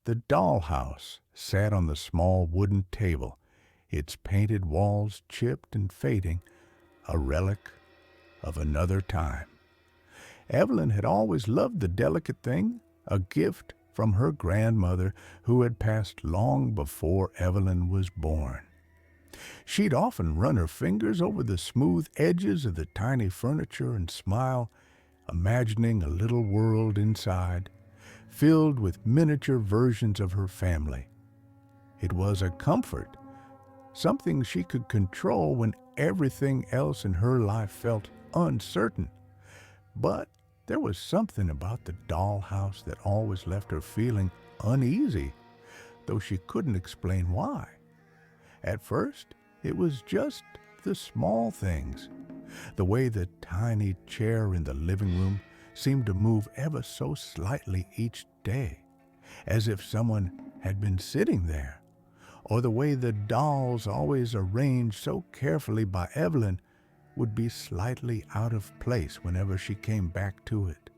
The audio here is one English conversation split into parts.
The dollhouse sat on the small wooden table, its painted walls chipped and fading, a relic of another time. Evelyn had always loved the delicate thing, a gift from her grandmother who had passed long before Evelyn was born. She'd often run her fingers over the smooth edges of the tiny furniture and smile, imagining a little world inside, filled with miniature versions of her family. It was a comfort, something she could control when everything else in her life felt uncertain. But there was something about the dollhouse that always left her feeling uneasy, though she couldn't explain why. At first, it was just the small things. The way the tiny chair in the living room seemed to move ever so slightly each day, as if someone had been sitting there, or the way the dolls, always arranged so carefully by Evelyn, would be slightly out of place whenever she came back to it.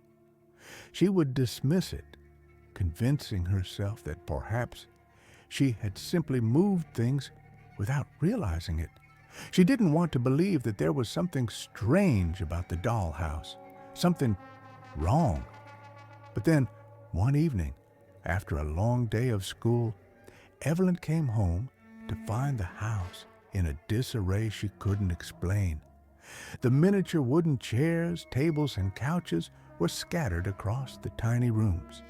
She would dismiss it, convincing herself that perhaps she had simply moved things without realizing it. She didn't want to believe that there was something strange about the dollhouse, something wrong. But then, one evening, after a long day of school, Evelyn came home to find the house in a disarray she couldn't explain. The miniature wooden chairs, tables, and couches were scattered across the tiny rooms.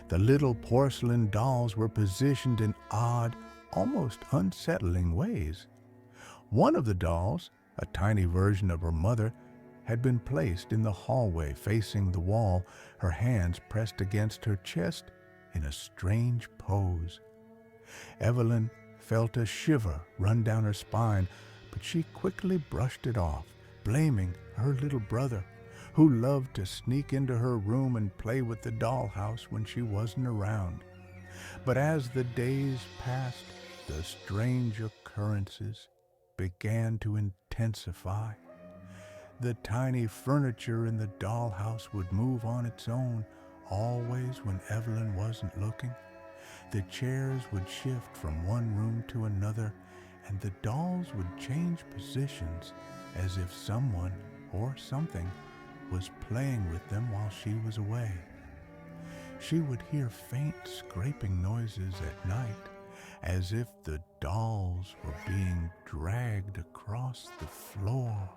The little porcelain dolls were positioned in odd, almost unsettling ways. One of the dolls, a tiny version of her mother, had been placed in the hallway facing the wall, her hands pressed against her chest in a strange pose. Evelyn felt a shiver run down her spine, but she quickly brushed it off, blaming her little brother, who loved to sneak into her room and play with the dollhouse when she wasn't around. But as the days passed, the strange occurrences began to intensify. The tiny furniture in the dollhouse would move on its own, always when Evelyn wasn't looking. The chairs would shift from one room to another, and the dolls would change positions as if someone or something was playing with them while she was away. She would hear faint scraping noises at night, as if the dolls were being dragged across the floor.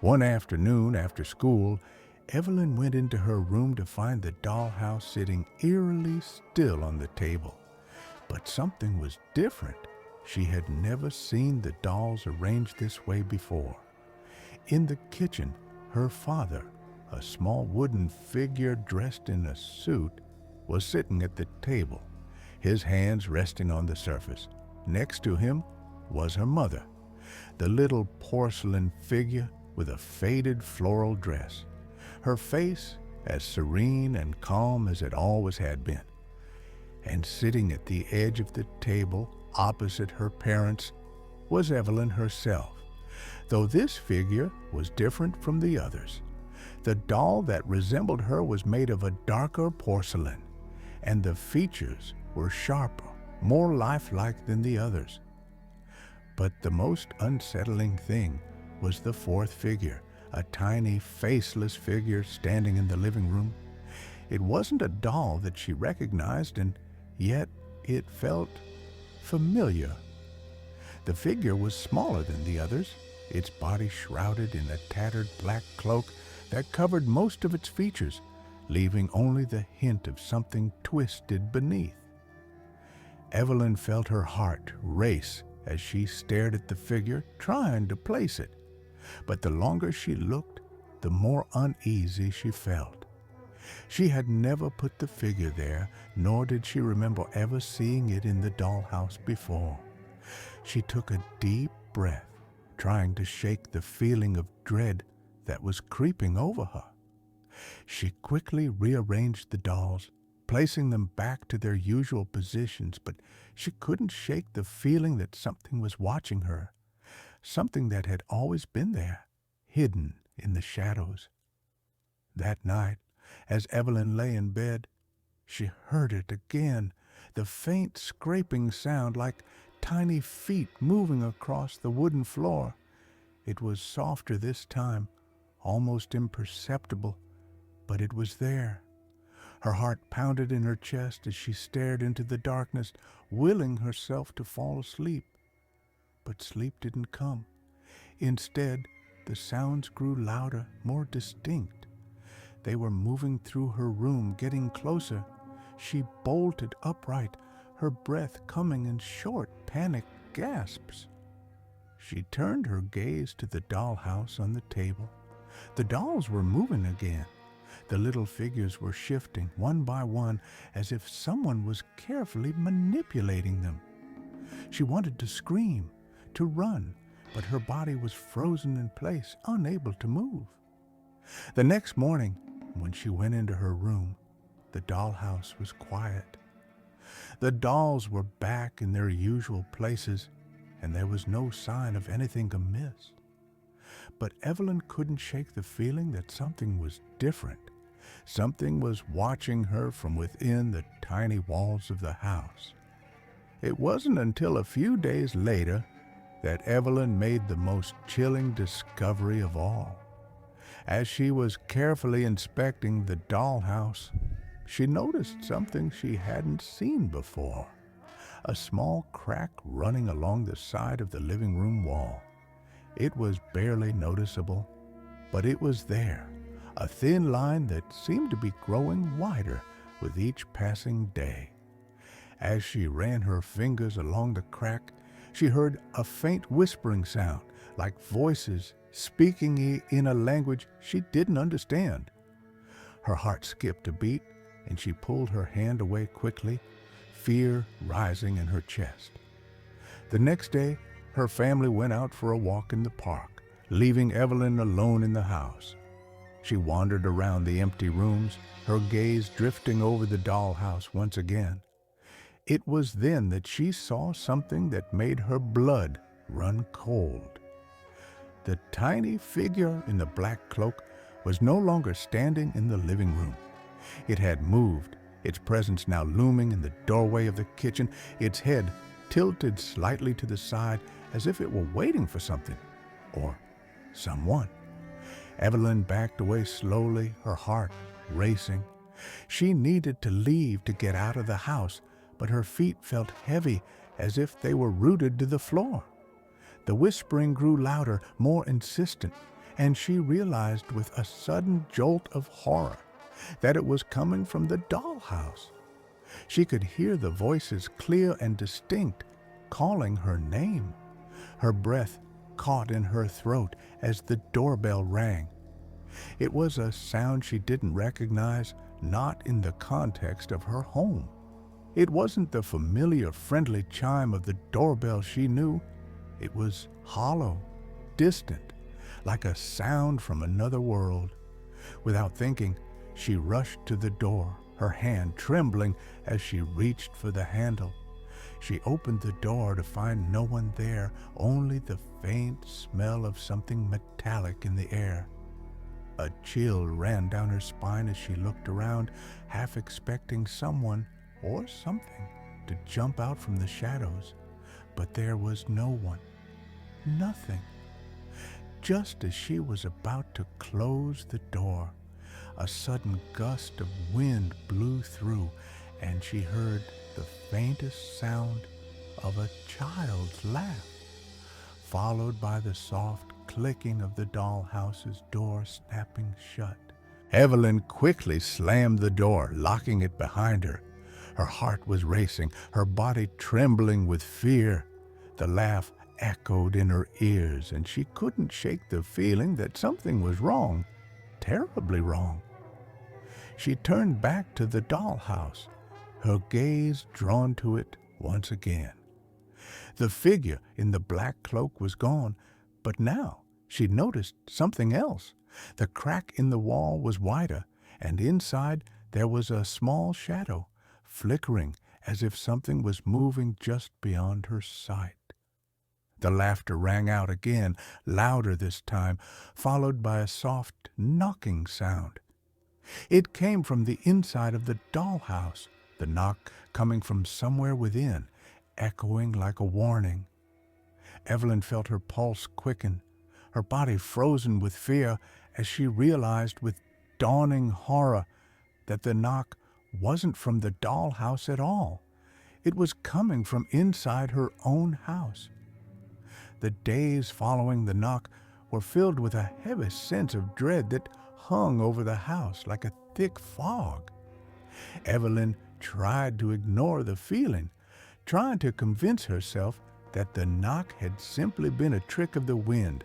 One afternoon after school, Evelyn went into her room to find the dollhouse sitting eerily still on the table. But something was different. She had never seen the dolls arranged this way before. In the kitchen, her father, a small wooden figure dressed in a suit, was sitting at the table, his hands resting on the surface. Next to him was her mother, the little porcelain figure with a faded floral dress, her face as serene and calm as it always had been. And sitting at the edge of the table opposite her parents was Evelyn herself, though this figure was different from the others. The doll that resembled her was made of a darker porcelain, and the features were sharper, more lifelike than the others. But the most unsettling thing was the fourth figure, a tiny, faceless figure standing in the living room. It wasn't a doll that she recognized, and yet it felt familiar. The figure was smaller than the others, its body shrouded in a tattered black cloak that covered most of its features, leaving only the hint of something twisted beneath. Evelyn felt her heart race as she stared at the figure, trying to place it. But the longer she looked, the more uneasy she felt. She had never put the figure there, nor did she remember ever seeing it in the dollhouse before. She took a deep breath, trying to shake the feeling of dread that was creeping over her. She quickly rearranged the dolls, placing them back to their usual positions, but she couldn't shake the feeling that something was watching her, something that had always been there, hidden in the shadows. That night, as Evelyn lay in bed, she heard it again, The faint scraping sound like tiny feet moving across the wooden floor. It was softer this time, almost imperceptible, but it was there. Her heart pounded in her chest as she stared into the darkness, willing herself to fall asleep. But sleep didn't come. Instead, the sounds grew louder, more distinct. They were moving through her room, getting closer. She bolted upright, her breath coming in short, panicked gasps. She turned her gaze to the dollhouse on the table. The dolls were moving again. The little figures were shifting one by one as if someone was carefully manipulating them. She wanted to scream, to run, but her body was frozen in place, unable to move. The next morning, when she went into her room, the dollhouse was quiet. The dolls were back in their usual places, and there was no sign of anything amiss. But Evelyn couldn't shake the feeling that something was different. Something was watching her from within the tiny walls of the house. It wasn't until a few days later that Evelyn made the most chilling discovery of all. As she was carefully inspecting the dollhouse, she noticed something she hadn't seen before. A small crack running along the side of the living room wall. It was barely noticeable, but it was there, a thin line that seemed to be growing wider with each passing day. As she ran her fingers along the crack, she heard a faint whispering sound, like voices speaking in a language she didn't understand. Her heart skipped a beat, and she pulled her hand away quickly, fear rising in her chest. The next day, her family went out for a walk in the park, leaving Evelyn alone in the house. She wandered around the empty rooms, her gaze drifting over the dollhouse once again. It was then that she saw something that made her blood run cold. The tiny figure in the black cloak was no longer standing in the living room. It had moved, its presence now looming in the doorway of the kitchen, its head tilted slightly to the side as if it were waiting for something or someone. Evelyn backed away slowly, her heart racing. She needed to leave to get out of the house, but her feet felt heavy as if they were rooted to the floor. The whispering grew louder, more insistent, and she realized with a sudden jolt of horror that it was coming from the dollhouse. She could hear the voices clear and distinct, calling her name. Her breath caught in her throat as the doorbell rang. It was a sound she didn't recognize, not in the context of her home. It wasn't the familiar, friendly chime of the doorbell she knew. It was hollow, distant, like a sound from another world. Without thinking, she rushed to the door, her hand trembling as she reached for the handle. She opened the door to find no one there, only the faint smell of something metallic in the air. A chill ran down her spine as she looked around, half expecting someone or something to jump out from the shadows. But there was no one, nothing. Just as she was about to close the door, a sudden gust of wind blew through, and she heard the faintest sound of a child's laugh, followed by the soft clicking of the dollhouse's door snapping shut. Evelyn quickly slammed the door, locking it behind her. Her heart was racing, her body trembling with fear. The laugh echoed in her ears, and she couldn't shake the feeling that something was wrong, terribly wrong. She turned back to the dollhouse, her gaze drawn to it once again. The figure in the black cloak was gone, but now she noticed something else. The crack in the wall was wider, and inside there was a small shadow, flickering as if something was moving just beyond her sight. The laughter rang out again, louder this time, followed by a soft knocking sound. It came from the inside of the dollhouse. the knock coming from somewhere within, echoing like a warning. Evelyn felt her pulse quicken, her body frozen with fear as she realized with dawning horror that the knock wasn't from the dollhouse at all. It was coming from inside her own house. The days following the knock were filled with a heavy sense of dread that hung over the house like a thick fog. Evelyn tried to ignore the feeling, trying to convince herself that the knock had simply been a trick of the wind,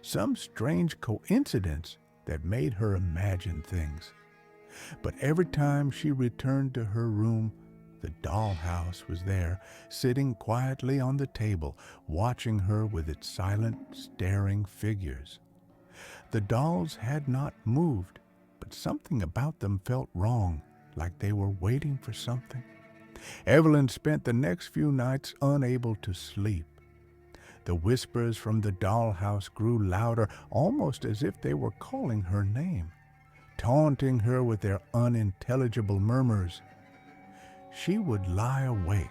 some strange coincidence that made her imagine things. But every time she returned to her room, the dollhouse was there, sitting quietly on the table, watching her with its silent, staring figures. The dolls had not moved, but something about them felt wrong, like they were waiting for something. Evelyn spent the next few nights unable to sleep. The whispers from the dollhouse grew louder, almost as if they were calling her name, taunting her with their unintelligible murmurs. She would lie awake,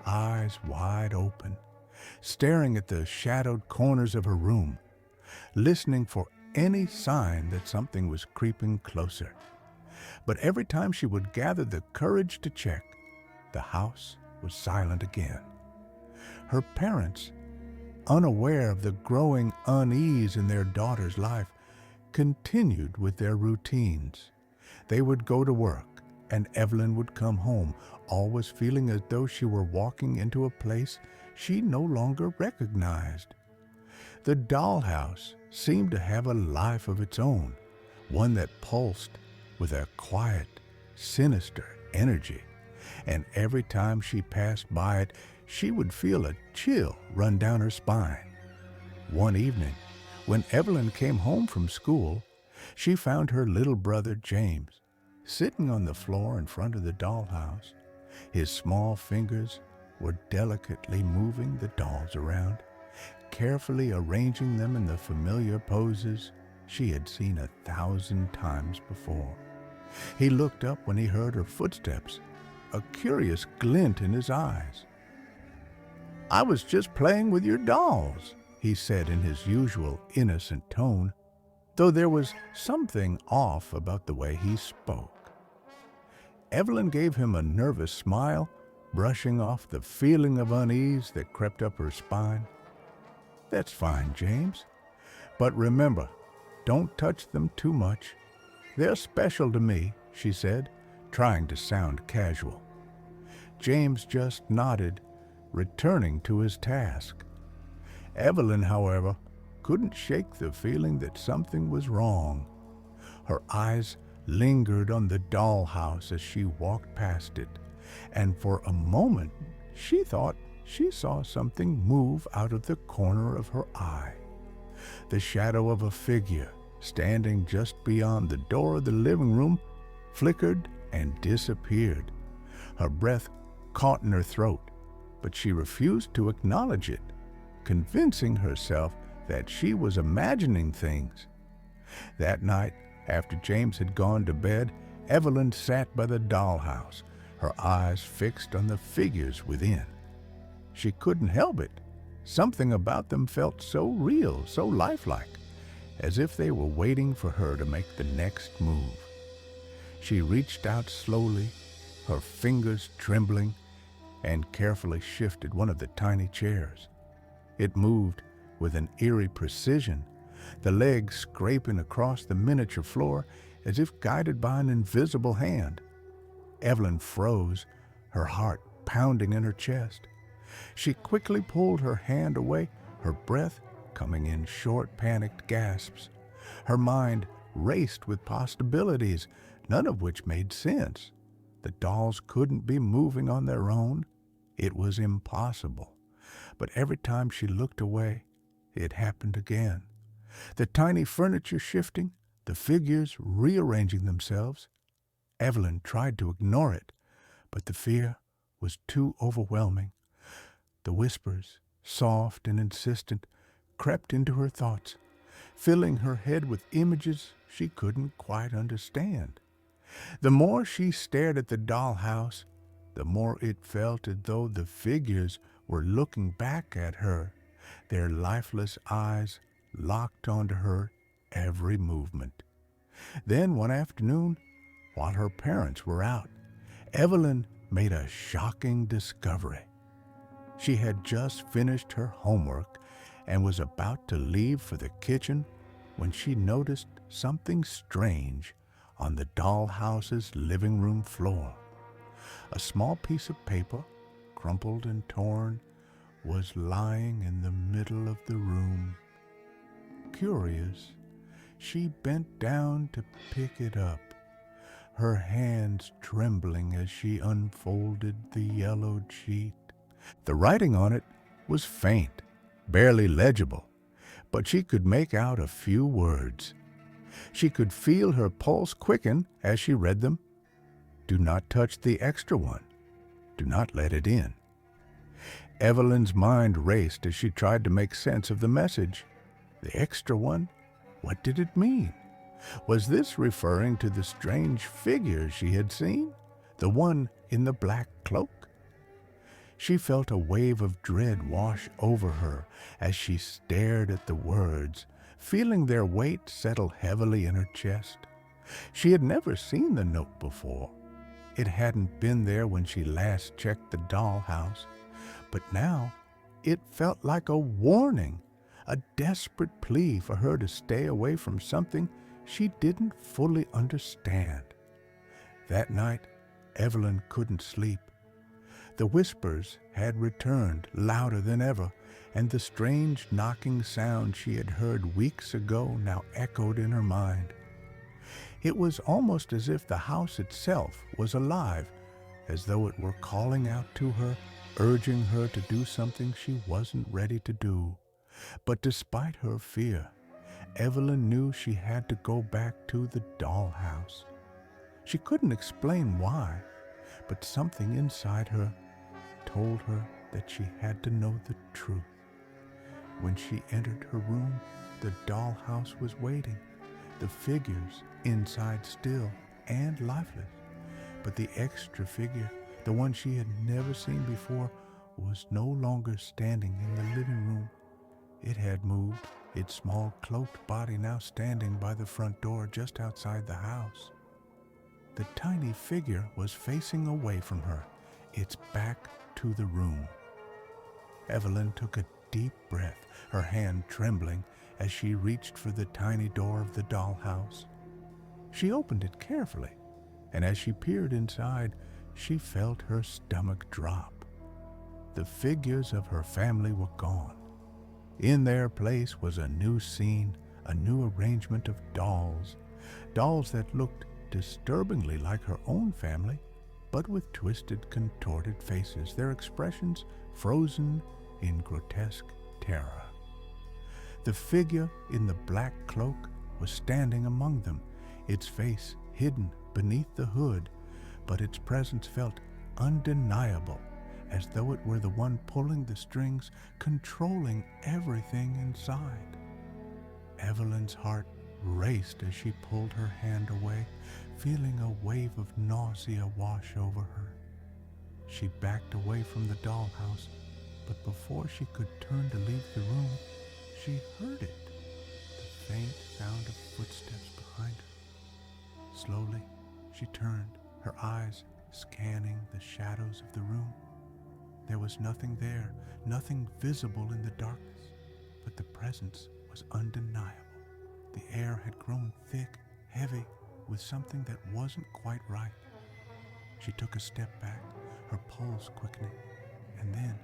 eyes wide open, staring at the shadowed corners of her room, listening for any sign that something was creeping closer. But every time she would gather the courage to check, the house was silent again. Her parents, unaware of the growing unease in their daughter's life, continued with their routines. They would go to work, and Evelyn would come home, always feeling as though she were walking into a place she no longer recognized. The dollhouse seemed to have a life of its own, one that pulsed with a quiet, sinister energy, and every time she passed by it, she would feel a chill run down her spine. One evening, when Evelyn came home from school, she found her little brother James sitting on the floor in front of the dollhouse. His small fingers were delicately moving the dolls around, carefully arranging them in the familiar poses she had seen 1,000 times before. He looked up when he heard her footsteps, a curious glint in his eyes. "I was just playing with your dolls," he said in his usual innocent tone, though there was something off about the way he spoke. Evelyn gave him a nervous smile, brushing off the feeling of unease that crept up her spine. "That's fine, James. But remember, don't touch them too much. They're special to me," she said, trying to sound casual. James just nodded, returning to his task. Evelyn, however, couldn't shake the feeling that something was wrong. Her eyes lingered on the dollhouse as she walked past it, and for a moment she thought she saw something move out of the corner of her eye. The shadow of a figure standing just beyond the door of the living room flickered and disappeared. Her breath caught in her throat, but she refused to acknowledge it, convincing herself that she was imagining things. That night, after James had gone to bed, Evelyn sat by the dollhouse, her eyes fixed on the figures within. She couldn't help it. Something about them felt so real, so lifelike, as if they were waiting for her to make the next move. She reached out slowly, her fingers trembling, and carefully shifted one of the tiny chairs. It moved with an eerie precision, the legs scraping across the miniature floor as if guided by an invisible hand. Evelyn froze, her heart pounding in her chest. She quickly pulled her hand away, her breath coming in short, panicked gasps. Her mind raced with possibilities, none of which made sense. The dolls couldn't be moving on their own. It was impossible. But every time she looked away, it happened again. The tiny furniture shifting, the figures rearranging themselves. Evelyn tried to ignore it, but the fear was too overwhelming. The whispers, soft and insistent, crept into her thoughts, filling her head with images she couldn't quite understand. The more she stared at the dollhouse, the more it felt as though the figures were looking back at her, their lifeless eyes locked onto her every movement. Then one afternoon, while her parents were out, Evelyn made a shocking discovery. She had just finished her homework and was about to leave for the kitchen when she noticed something strange on the dollhouse's living room floor. A small piece of paper, crumpled and torn, was lying in the middle of the room. Curious, she bent down to pick it up, her hands trembling as she unfolded the yellowed sheet. The writing on it was faint, barely legible, but she could make out a few words. She could feel her pulse quicken as she read them. Do not touch the extra one. Do not let it in. Evelyn's mind raced as she tried to make sense of the message. The extra one? What did it mean? Was this referring to the strange figure she had seen? The one in the black cloak? She felt a wave of dread wash over her as she stared at the words, feeling their weight settle heavily in her chest. She had never seen the note before. It hadn't been there when she last checked the dollhouse, but now it felt like a warning, a desperate plea for her to stay away from something she didn't fully understand. That night, Evelyn couldn't sleep. The whispers had returned louder than ever, and the strange knocking sound she had heard weeks ago now echoed in her mind. It was almost as if the house itself was alive, as though it were calling out to her, urging her to do something she wasn't ready to do. But despite her fear, Evelyn knew she had to go back to the dollhouse. She couldn't explain why, but something inside her told her that she had to know the truth. When she entered her room, the dollhouse was waiting, the figures inside still and lifeless. But the extra figure, the one she had never seen before, was no longer standing in the living room. It had moved, its small cloaked body now standing by the front door just outside the house. The tiny figure was facing away from her, its back to the room. Evelyn took a deep breath, her hand trembling as she reached for the tiny door of the dollhouse. She opened it carefully, and as she peered inside, she felt her stomach drop. The figures of her family were gone. In their place was a new scene, a new arrangement of dolls, dolls that looked disturbingly like her own family, but with twisted, contorted faces, their expressions frozen in grotesque terror. The figure in the black cloak was standing among them, its face hidden beneath the hood, but its presence felt undeniable, as though it were the one pulling the strings, controlling everything inside. Evelyn's heart raced as she pulled her hand away, feeling a wave of nausea wash over her. She backed away from the dollhouse, but before she could turn to leave the room, she heard it, the faint sound of footsteps behind her. Slowly, she turned, her eyes scanning the shadows of the room. There was nothing there, nothing visible in the darkness, but the presence was undeniable. The air had grown thick, heavy, with something that wasn't quite right. She took a step back, her pulse quickening, and then,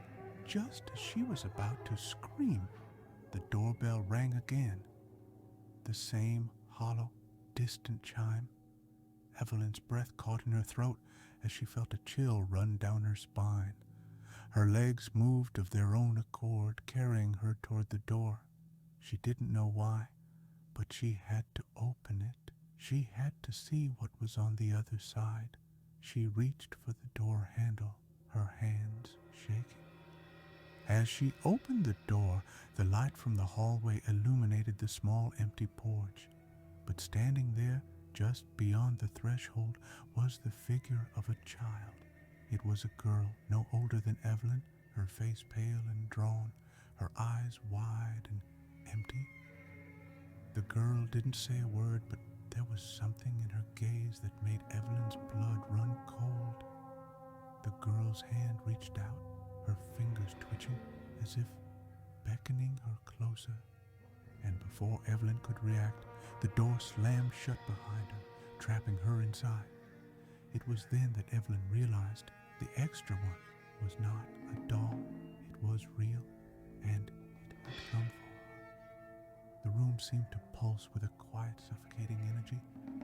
just as she was about to scream, the doorbell rang again. The same hollow, distant chime. Evelyn's breath caught in her throat as she felt a chill run down her spine. Her legs moved of their own accord, carrying her toward the door. She didn't know why, but she had to open it. She had to see what was on the other side. She reached for the door handle, her hands shaking. As she opened the door, the light from the hallway illuminated the small empty porch. But standing there, just beyond the threshold was the figure of a child. It was a girl no older than Evelyn, her face pale and drawn, her eyes wide and empty. The girl didn't say a word, but there was something in her gaze that made Evelyn's blood run cold. The girl's hand reached out, her fingers twitching as if beckoning her closer. And before Evelyn could react, the door slammed shut behind her, trapping her inside. It was then that Evelyn realized the extra one was not a doll, it was real, and it had come for her. The room seemed to pulse with a quiet, suffocating energy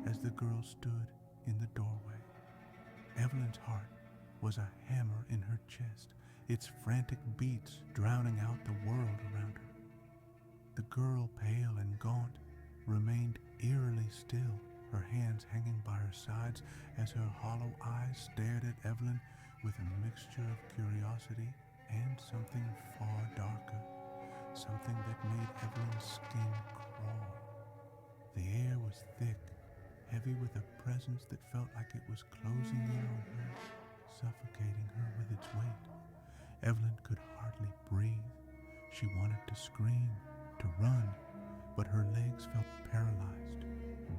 as the girl stood in the doorway. Evelyn's heart was a hammer in her chest, its frantic beats drowning out the world around her. The girl, pale and gaunt, remained eerily still, her hands hanging by her sides as her hollow eyes stared at Evelyn with a mixture of curiosity and something far darker, something that made Evelyn's skin crawl. The air was thick, heavy with a presence that felt like it was closing in on her, suffocating her with its weight. Evelyn could hardly breathe. She wanted to scream, to run, but her legs felt paralyzed,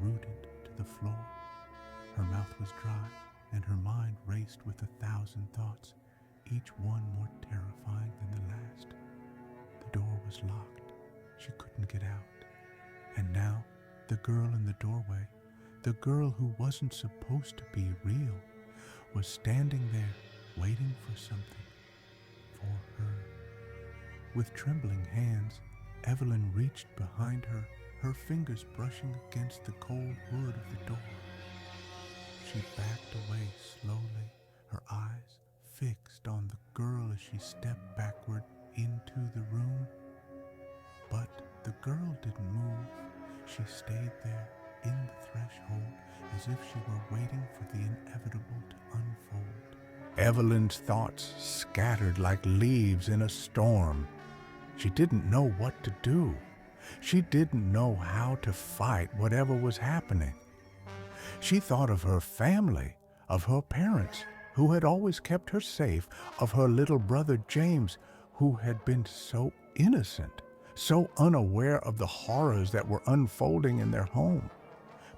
rooted to the floor. Her mouth was dry, and her mind raced with 1,000 thoughts, each one more terrifying than the last. The door was locked. She couldn't get out. And now, the girl in the doorway, the girl who wasn't supposed to be real, was standing there, waiting for something, for her. With trembling hands, Evelyn reached behind her, her fingers brushing against the cold wood of the door. She backed away slowly, her eyes fixed on the girl as she stepped backward into the room. But the girl didn't move. She stayed there in the threshold as if she were waiting for the inevitable to unfold. Evelyn's thoughts scattered like leaves in a storm. She didn't know what to do. She didn't know how to fight whatever was happening. She thought of her family, of her parents, who had always kept her safe, of her little brother James, who had been so innocent, so unaware of the horrors that were unfolding in their home.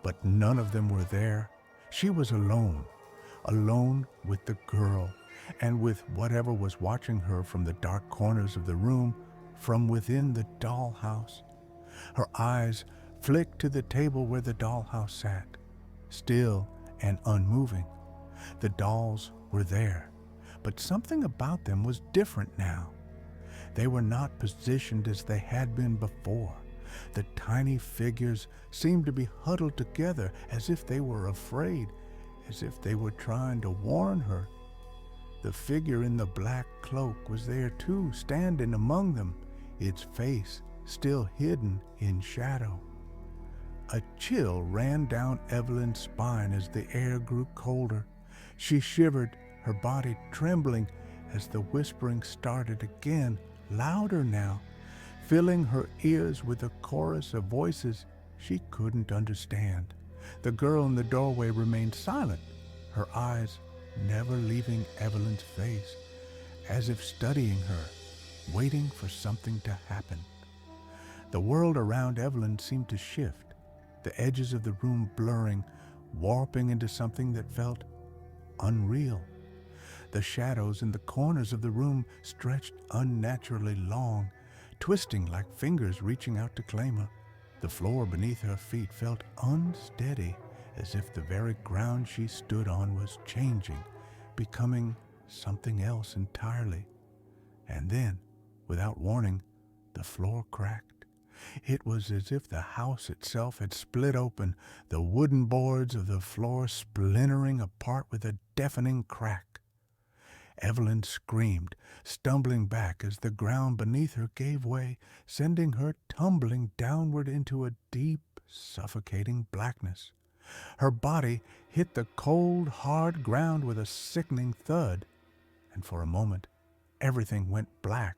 But none of them were there. She was alone, alone with the girl, and with whatever was watching her from the dark corners of the room, from within the dollhouse. Her eyes flicked to the table where the dollhouse sat, still and unmoving. The dolls were there, but something about them was different now. They were not positioned as they had been before. The tiny figures seemed to be huddled together as if they were afraid, as if they were trying to warn her. The figure in the black cloak was there too, standing among them, its face still hidden in shadow. A chill ran down Evelyn's spine as the air grew colder. She shivered, her body trembling as the whispering started again, louder now, filling her ears with a chorus of voices she couldn't understand. The girl in the doorway remained silent, her eyes never leaving Evelyn's face, as if studying her, waiting for something to happen. The world around Evelyn seemed to shift, the edges of the room blurring, warping into something that felt unreal. The shadows in the corners of the room stretched unnaturally long, twisting like fingers reaching out to claim her. The floor beneath her feet felt unsteady, as if the very ground she stood on was changing, becoming something else entirely. And then, without warning, the floor cracked. It was as if the house itself had split open, the wooden boards of the floor splintering apart with a deafening crack. Evelyn screamed, stumbling back as the ground beneath her gave way, sending her tumbling downward into a deep, suffocating blackness. Her body hit the cold, hard ground with a sickening thud, and for a moment, everything went black.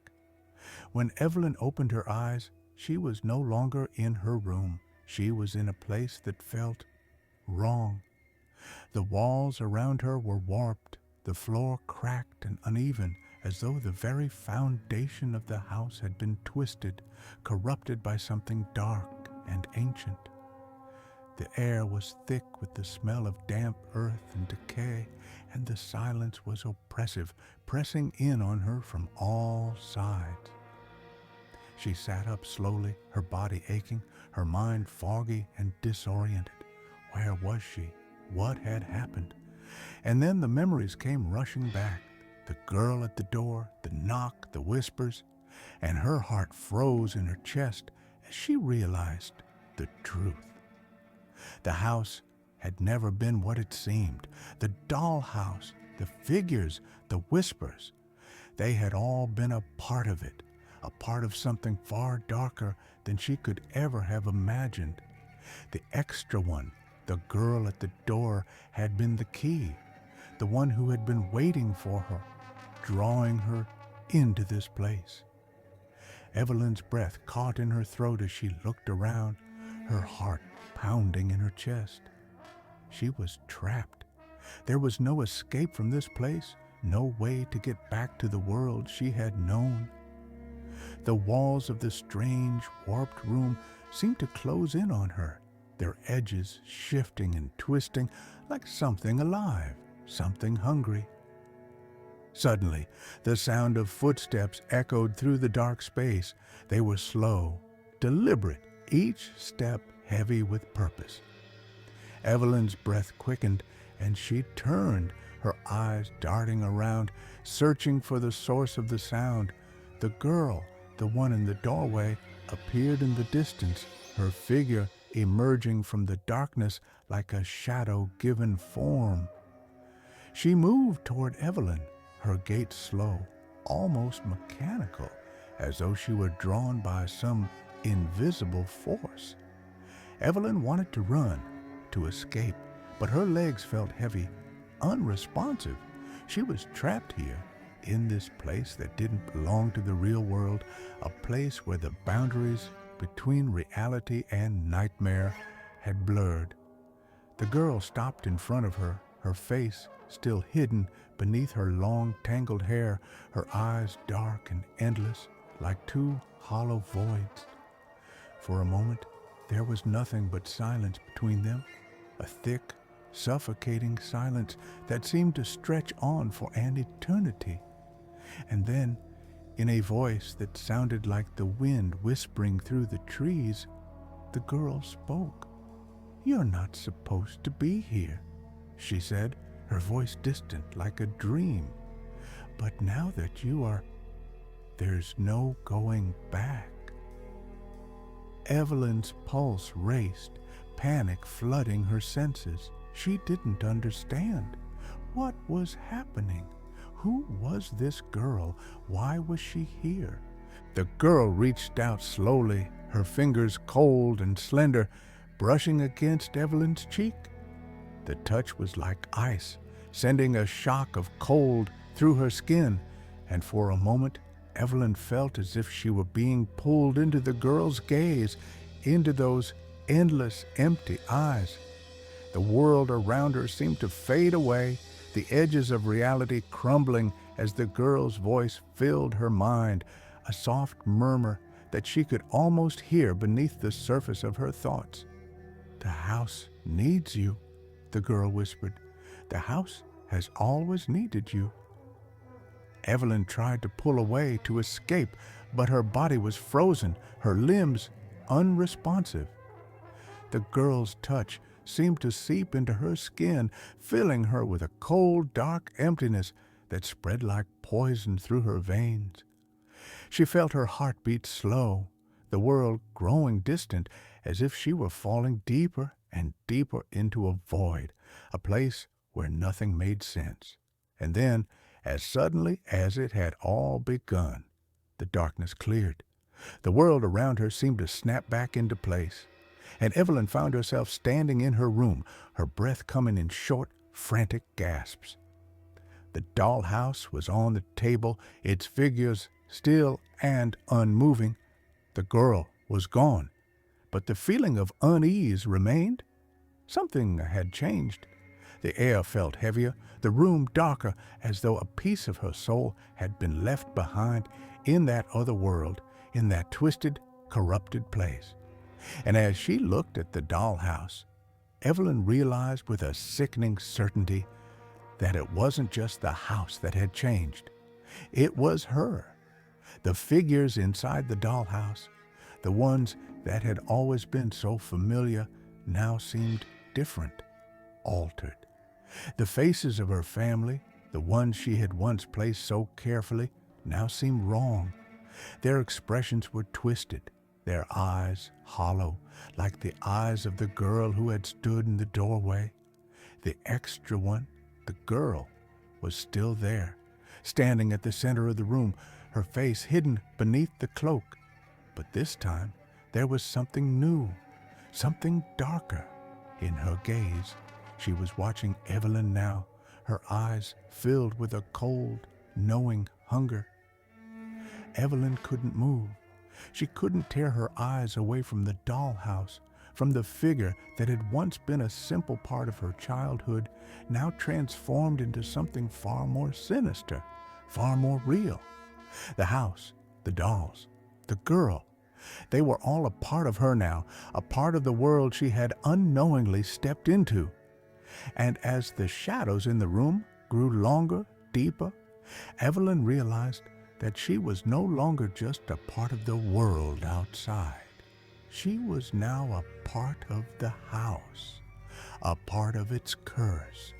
When Evelyn opened her eyes, she was no longer in her room. She was in a place that felt wrong. The walls around her were warped, the floor cracked and uneven, as though the very foundation of the house had been twisted, corrupted by something dark and ancient. The air was thick with the smell of damp earth and decay, and the silence was oppressive, pressing in on her from all sides. She sat up slowly, her body aching, her mind foggy and disoriented. Where was she? What had happened? And then the memories came rushing back. The girl at the door, the knock, the whispers, and her heart froze in her chest as she realized the truth. The house had never been what it seemed. The dollhouse, the figures, the whispers, they had all been a part of it, a part of something far darker than she could ever have imagined. The extra one, the girl at the door, had been the key, the one who had been waiting for her, drawing her into this place. Evelyn's breath caught in her throat as she looked around, her heart pounding in her chest. She was trapped. There was no escape from this place, no way to get back to the world she had known. The walls of the strange, warped room seemed to close in on her, their edges shifting and twisting like something alive, something hungry. Suddenly, the sound of footsteps echoed through the dark space. They were slow, deliberate, each step heavy with purpose. Evelyn's breath quickened, and she turned, her eyes darting around, searching for the source of the sound. The girl, the one in the doorway, appeared in the distance, her figure emerging from the darkness like a shadow given form. She moved toward Evelyn, her gait slow, almost mechanical, as though she were drawn by some invisible force. Evelyn wanted to run, to escape, but her legs felt heavy, unresponsive. She was trapped here, in this place that didn't belong to the real world, a place where the boundaries between reality and nightmare had blurred. The girl stopped in front of her, her face still hidden beneath her long tangled hair, her eyes dark and endless, like two hollow voids. For a moment, there was nothing but silence between them, a thick, suffocating silence that seemed to stretch on for an eternity. And then, in a voice that sounded like the wind whispering through the trees, the girl spoke. "You're not supposed to be here," she said, her voice distant like a dream. "But now that you are, there's no going back." Evelyn's pulse raced, panic flooding her senses. She didn't understand. What was happening? Who was this girl? Why was she here? The girl reached out slowly, her fingers cold and slender, brushing against Evelyn's cheek. The touch was like ice, sending a shock of cold through her skin, and for a moment Evelyn felt as if she were being pulled into the girl's gaze, into those endless, empty eyes. The world around her seemed to fade away, the edges of reality crumbling as the girl's voice filled her mind, a soft murmur that she could almost hear beneath the surface of her thoughts. "The house needs you," the girl whispered. "The house has always needed you." Evelyn tried to pull away, to escape, but her body was frozen, her limbs unresponsive. The girl's touch seemed to seep into her skin, filling her with a cold, dark emptiness that spread like poison through her veins. She felt her heart beat slow, the world growing distant, as if she were falling deeper and deeper into a void, a place where nothing made sense. And then, as suddenly as it had all begun, the darkness cleared. The world around her seemed to snap back into place, and Evelyn found herself standing in her room, her breath coming in short, frantic gasps. The dollhouse was on the table, its figures still and unmoving. The girl was gone, but the feeling of unease remained. Something had changed. The air felt heavier, the room darker, as though a piece of her soul had been left behind in that other world, in that twisted, corrupted place. And as she looked at the dollhouse, Evelyn realized with a sickening certainty that it wasn't just the house that had changed. It was her. The figures inside the dollhouse, the ones that had always been so familiar, now seemed different, altered. The faces of her family, the ones she had once placed so carefully, now seemed wrong. Their expressions were twisted, their eyes hollow, like the eyes of the girl who had stood in the doorway. The extra one, the girl, was still there, standing at the center of the room, her face hidden beneath the cloak. But this time, there was something new, something darker in her gaze. She was watching Evelyn now, her eyes filled with a cold, knowing hunger. Evelyn couldn't move. She couldn't tear her eyes away from the dollhouse, from the figure that had once been a simple part of her childhood, now transformed into something far more sinister, far more real. The house, the dolls, the girl, they were all a part of her now, a part of the world she had unknowingly stepped into. And as the shadows in the room grew longer, deeper, Evelyn realized that she was no longer just a part of the world outside. She was now a part of the house, a part of its curse,